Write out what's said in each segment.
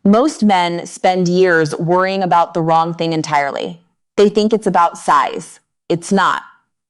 Most men spend years worrying about the wrong thing entirely. They think it's about size. It's not.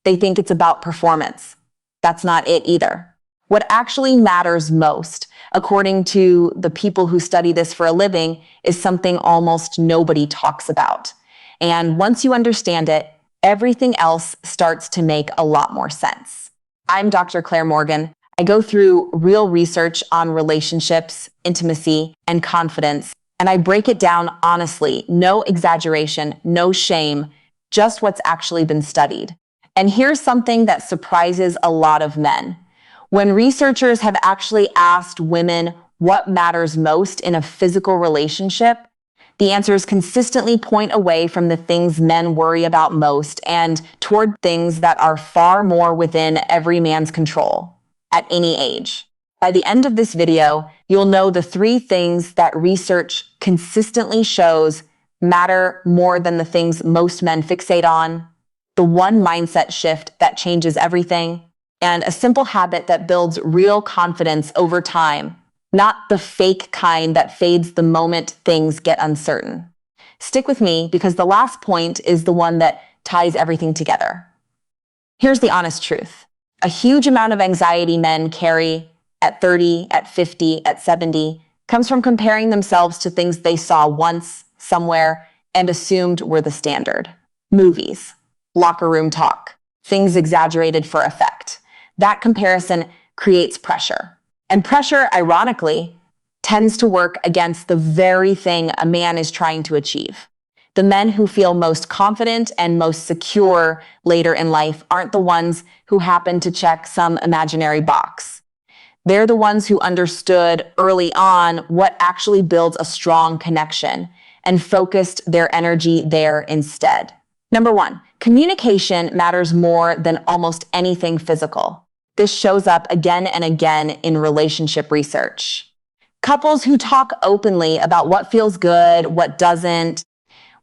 They think it's about performance. That's not it either. What actually matters most, according to the people who study this for a living, is something almost nobody talks about. And once you understand it, everything else starts to make a lot more sense. I'm Dr. Claire Morgan. I go through real research on relationships, intimacy, and confidence, and I break it down honestly, no exaggeration, no shame, just what's actually been studied. And here's something that surprises a lot of men. When researchers have actually asked women what matters most in a physical relationship, the answers consistently point away from the things men worry about most and toward things that are far more within every man's control at any age. By the end of this video, you'll know the 3 things that research consistently shows matter more than the things most men fixate on, the one mindset shift that changes everything, and a simple habit that builds real confidence over time, not the fake kind that fades the moment things get uncertain. Stick with me because the last point is the one that ties everything together. Here's the honest truth. A huge amount of anxiety men carry at 30, at 50, at 70 comes from comparing themselves to things they saw once, somewhere, and assumed were the standard. Movies, locker room talk, things exaggerated for effect. That comparison creates pressure. And pressure, ironically, tends to work against the very thing a man is trying to achieve. The men who feel most confident and most secure later in life aren't the ones who happen to check some imaginary box. They're the ones who understood early on what actually builds a strong connection and focused their energy there instead. Number 1, communication matters more than almost anything physical. This shows up again and again in relationship research. Couples who talk openly about what feels good, what doesn't,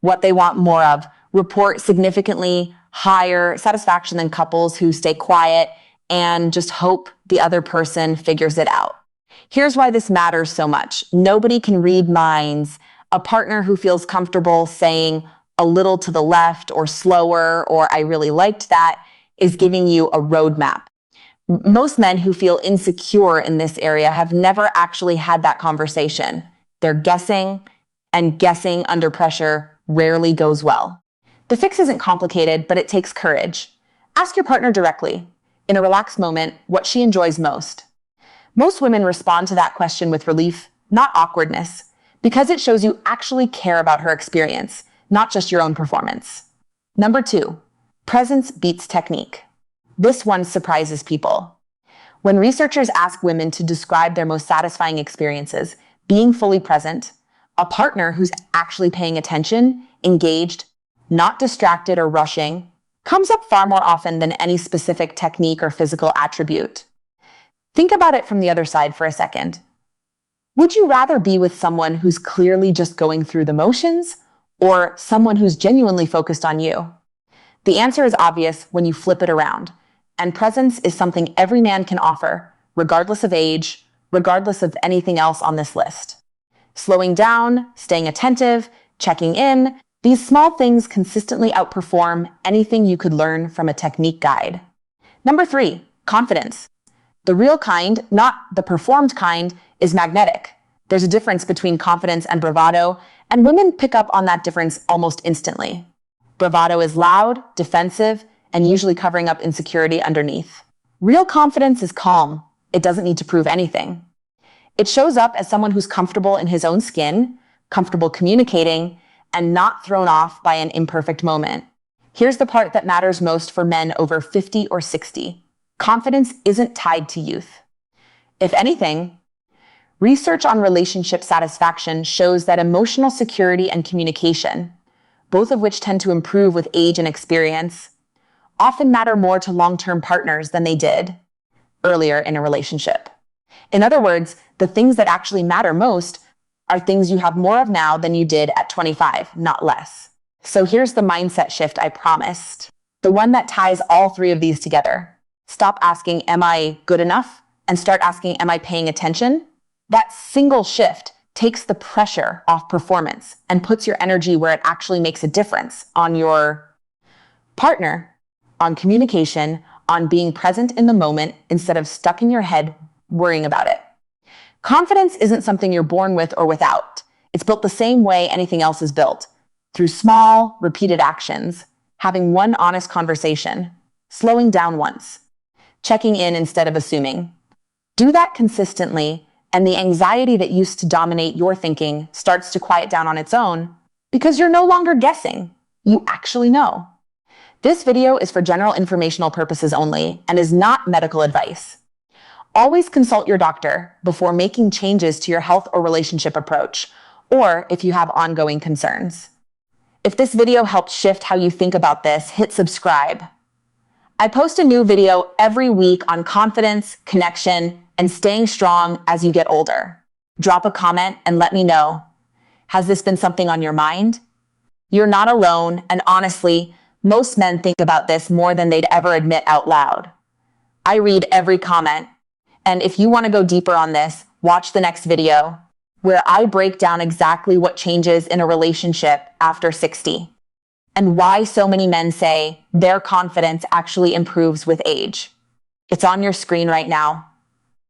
what they want more of, report significantly higher satisfaction than couples who stay quiet and just hope the other person figures it out. Here's why this matters so much. Nobody can read minds. A partner who feels comfortable saying a little to the left or slower or I really liked that is giving you a roadmap. Most men who feel insecure in this area have never actually had that conversation. They're guessing, and guessing under pressure rarely goes well. The fix isn't complicated, but it takes courage. Ask your partner directly, in a relaxed moment, what she enjoys most. Most women respond to that question with relief, not awkwardness, because it shows you actually care about her experience, not just your own performance. Number 2, presence beats technique. This one surprises people. When researchers ask women to describe their most satisfying experiences, being fully present, a partner who's actually paying attention, engaged, not distracted or rushing, comes up far more often than any specific technique or physical attribute. Think about it from the other side for a second. Would you rather be with someone who's clearly just going through the motions, or someone who's genuinely focused on you? The answer is obvious when you flip it around. And presence is something every man can offer, regardless of age, regardless of anything else on this list. Slowing down, staying attentive, checking in, these small things consistently outperform anything you could learn from a technique guide. Number 3, confidence. The real kind, not the performed kind, is magnetic. There's a difference between confidence and bravado, and women pick up on that difference almost instantly. Bravado is loud, defensive, and usually covering up insecurity underneath. Real confidence is calm. It doesn't need to prove anything. It shows up as someone who's comfortable in his own skin, comfortable communicating, and not thrown off by an imperfect moment. Here's the part that matters most for men over 50 or 60. Confidence isn't tied to youth. If anything, research on relationship satisfaction shows that emotional security and communication, both of which tend to improve with age and experience, often matter more to long-term partners than they did earlier in a relationship. In other words, the things that actually matter most are things you have more of now than you did at 25, not less. So here's the mindset shift I promised. The one that ties all 3 of these together. Stop asking, am I good enough? And start asking, am I paying attention? That single shift takes the pressure off performance and puts your energy where it actually makes a difference on your partner, on communication, on being present in the moment instead of stuck in your head worrying about it. Confidence isn't something you're born with or without. It's built the same way anything else is built, through small, repeated actions, having one honest conversation, slowing down once, checking in instead of assuming. Do that consistently, and the anxiety that used to dominate your thinking starts to quiet down on its own because you're no longer guessing. You actually know. This video is for general informational purposes only and is not medical advice. Always consult your doctor before making changes to your health or relationship approach, or if you have ongoing concerns. If this video helped shift how you think about this, hit subscribe. I post a new video every week on confidence, connection, and staying strong as you get older. Drop a comment and let me know. Has this been something on your mind? You're not alone, and honestly, most men think about this more than they'd ever admit out loud. I read every comment, and if you want to go deeper on this, watch the next video, where I break down exactly what changes in a relationship after 60, and why so many men say their confidence actually improves with age. It's on your screen right now.